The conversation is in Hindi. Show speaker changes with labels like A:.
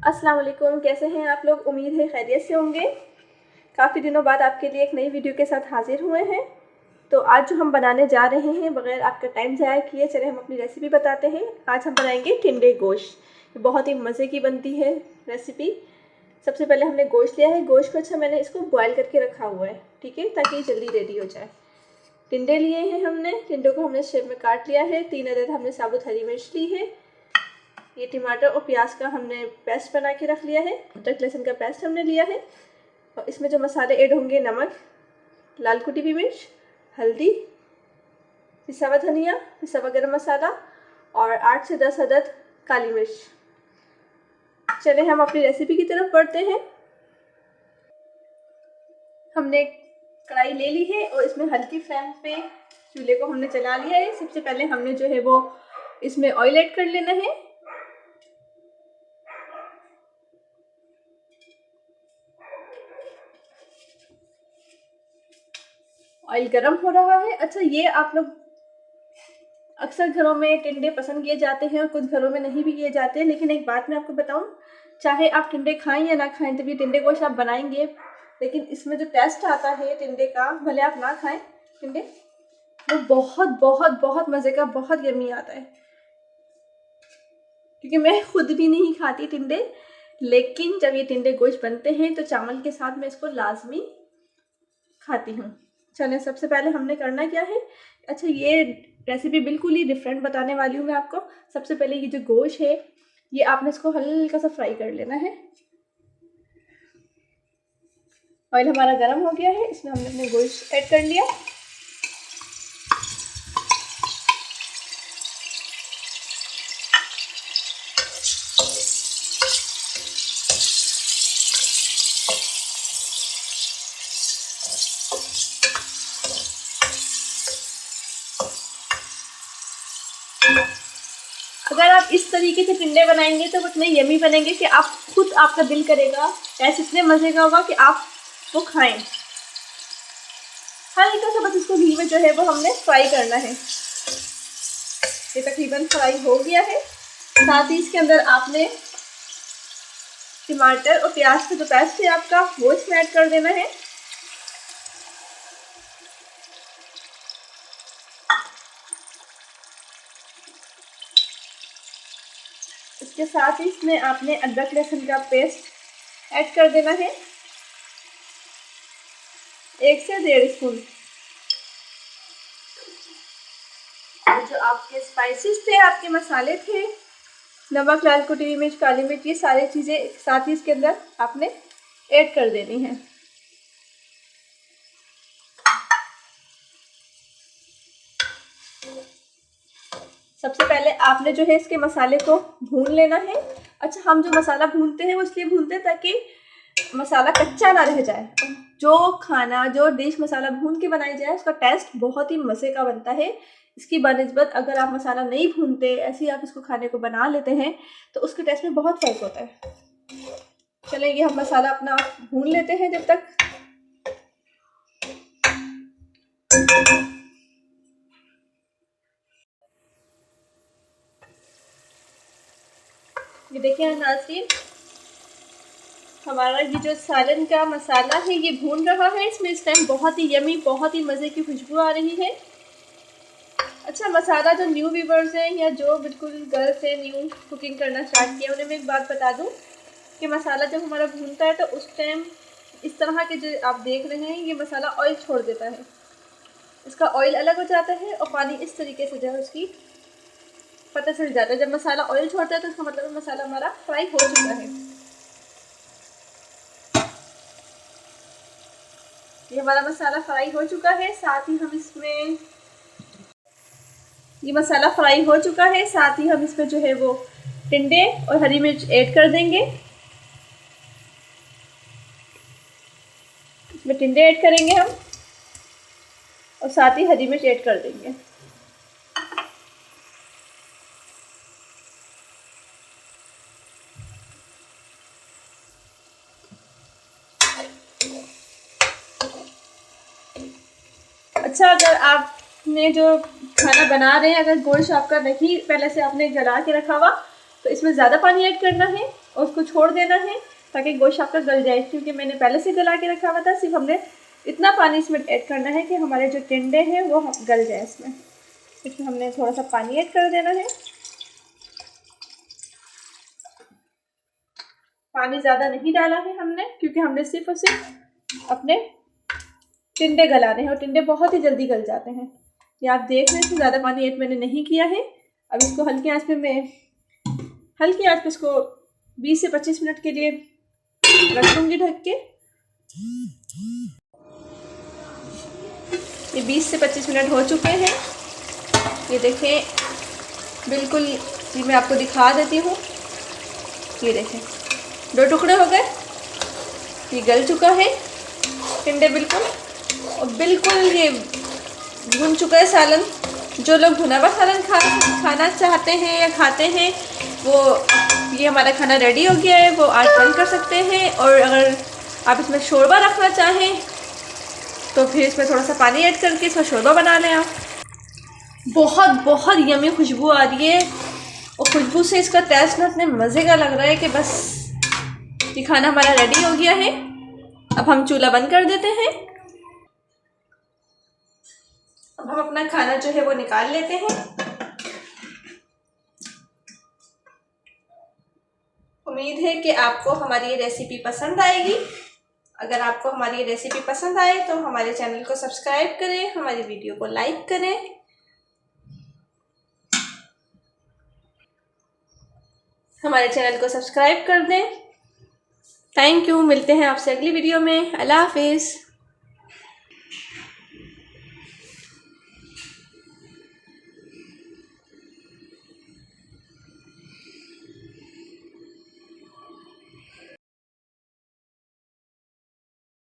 A: अस्सलाम वालेकुम, कैसे हैं आप लोग। उम्मीद है खैरियत से होंगे। काफ़ी दिनों बाद आपके लिए एक नई वीडियो के साथ हाजिर हुए हैं। तो आज जो हम बनाने जा रहे हैं, बगैर आपका टाइम ज़ाया किए चले हम अपनी रेसिपी बताते हैं। आज हम बनाएंगे टिंडे गोश्त। बहुत ही मज़े की बनती है रेसिपी। सबसे पहले हमने गोश्त लिया है। गोश्त को अच्छा मैंने इसको बॉयल करके रखा हुआ है, ठीक है, ताकि ये जल्दी रेडी हो जाए। टिंडे लिए हैं हमने, टिंडों को हमने शेप में काट लिया है। 3 अदद हमने साबुत हरी मिर्च ली है। ये टमाटर और प्याज का हमने पेस्ट बना के रख लिया है। अदरक लहसुन का पेस्ट हमने लिया है। और इसमें जो मसाले ऐड होंगे, नमक, लाल कुटी हुई मिर्च, हल्दी, पिसा हुआ धनिया, पिसा हुआ गरम मसाला और 8 से 10 अदद काली मिर्च। चले हम अपनी रेसिपी की तरफ बढ़ते हैं। हमने कढ़ाई ले ली है और इसमें हल्की फ्लेम पे चूल्हे को हमने चला लिया है। सबसे पहले हमने जो है वो इसमें ऑयल ऐड कर लेना है। ऑयल गरम हो रहा है। अच्छा, ये आप लोग अक्सर घरों में टिंडे पसंद किए जाते हैं और कुछ घरों में नहीं भी किए जाते हैं। लेकिन एक बात मैं आपको बताऊं, चाहे आप टिंडे खाएं या ना खाएं, तब ये टिंडे गोश्त आप बनाएंगे, लेकिन इसमें जो टेस्ट आता है टिंडे का, भले आप ना खाएं टिंडे, वो बहुत बहुत बहुत मज़े का, बहुत यम्मी आता है। क्योंकि मैं खुद भी नहीं खाती टिंडे, लेकिन जब ये टिंडे गोश्त बनते हैं तो चावल के साथ मैं इसको लाजमी खाती हूँ। चलें, सबसे पहले हमने करना क्या है। अच्छा, ये रेसिपी बिल्कुल ही डिफरेंट बताने वाली हूँ मैं आपको। सबसे पहले ये जो गोश्त है, ये आपने इसको हल्का सा फ्राई कर लेना है। ऑयल हमारा गर्म हो गया है, इसमें हमने अपने गोश्त ऐड कर लिया। अगर आप इस तरीके से टिंडे बनाएंगे तो इतने यमी बनेंगे कि आप खुद, आपका दिल करेगा, ऐसे इतने मज़े का होगा कि आप वो खाएं। हल्का सा बस इसको घी में जो है वो हमने फ्राई करना है। ये तकरीबन फ्राई हो गया है। साथ ही इसके अंदर आपने टमाटर और प्याज का जो पेस्ट है आपका, वो इसमें ऐड कर देना है। इसके साथ ही इसमें आपने अदरक लहसुन का पेस्ट ऐड कर देना है, 1 से 1.5 स्पून। जो आपके स्पाइसेस थे, आपके मसाले थे, नमक, लाल कुटी हुई मिर्च, काली मिर्च, ये सारी चीज़ें साथ ही इसके अंदर आपने ऐड कर देनी है। सबसे पहले आपने जो है इसके मसाले को भून लेना है। अच्छा, हम जो मसाला भूनते हैं वो इसलिए भूनते हैं ताकि मसाला कच्चा ना रह जाए। जो खाना, जो डिश मसाला भून के बनाई जाए, उसका टेस्ट बहुत ही मज़े का बनता है। इसकी बनिस्बत अगर आप मसाला नहीं भूनते, ऐसे ही आप इसको खाने को बना लेते हैं, तो उसके टेस्ट में बहुत फ़र्क होता है। चलिए, ये हम मसाला अपना भून लेते हैं जब तक। ये देखिए नाज़रीन, हमारा ये जो सालन का मसाला है ये भून रहा है। इसमें इस टाइम बहुत ही यमी, बहुत ही मज़े की खुशबू आ रही है। अच्छा, मसाला जो न्यू व्यूवर्स हैं या जो बिल्कुल घर से न्यू कुकिंग करना स्टार्ट किया, उन्हें मैं एक बात बता दूं कि मसाला जब हमारा भूनता है तो उस टाइम इस तरह के जो आप देख रहे हैं, ये मसाला ऑयल छोड़ देता है। इसका ऑयल अलग हो जाता है और पानी इस तरीके से जो है उसकी पता चल जाता है। जब मसाला ऑयल छोड़ता है तो इसका मतलब मसाला हमारा फ्राई हो चुका है। ये हमारा मसाला फ्राई हो चुका है। साथ ही हम इसमें, ये मसाला फ्राई हो चुका है, साथ ही हम इसमें जो है वो टिंडे और हरी मिर्च ऐड कर देंगे। इसमें टिंडे ऐड करेंगे हम और साथ ही हरी मिर्च ऐड कर देंगे। अच्छा, अगर आपने जो खाना बना रहे हैं, अगर गोश्त आपका नहीं पहले से आपने गला के रखा हुआ, तो इसमें ज़्यादा पानी ऐड करना है। और उसको छोड़ देना है ताकि गोश्त आपका गल जाए, क्योंकि मैंने पहले से गला के रखा हुआ था। सिर्फ हमने इतना पानी इसमें ऐड करना है कि हमारे जो टिंडे हैं वो गल जाए। इसमें हमने थोड़ा सा पानी ऐड कर देना है। पानी ज़्यादा नहीं डाला है हमने, क्योंकि हमने सिर्फ और सिर्फ अपने टिंडे गलाने हैं और टिंडे बहुत ही जल्दी गल जाते हैं। ये आप देख रहे हैं, ज़्यादा पानी ऐड मैंने नहीं किया है। अब इसको हल्की आंच पे इसको 20 से 25 मिनट के लिए रख दूँगी ढक के। ये 20 से 25 मिनट हो चुके हैं। ये देखें, बिल्कुल ये मैं आपको दिखा देती हूँ। ये देखें 2 टुकड़े हो गए। ये गल चुका है टिंडे बिल्कुल, और बिल्कुल ये भुन चुका है सालन। जो लोग भुना हुआ सालन खाना चाहते हैं या खाते हैं, वो ये हमारा खाना रेडी हो गया है, वो आज बंद कर सकते हैं। और अगर आप इसमें शोरबा रखना चाहें तो फिर इसमें थोड़ा सा पानी ऐड करके इसमें शोरबा बना लें आप। बहुत यमी खुशबू आ रही है, और खुशबू से इसका टेस्ट ना इतने मज़े का लग रहा है कि बस ये खाना हमारा रेडी हो गया है। अब हम चूल्हा बंद कर देते हैं। अब हम अपना खाना जो है वो निकाल लेते हैं। उम्मीद है कि आपको हमारी ये रेसिपी पसंद आएगी। अगर आपको हमारी ये रेसिपी पसंद आए तो हमारे चैनल को सब्सक्राइब करें, हमारी वीडियो को लाइक करें। हमारे चैनल को सब्सक्राइब कर दें। Thank you. मिलते हैं आपसे अगली वीडियो में। अल्लाह हाफिज़।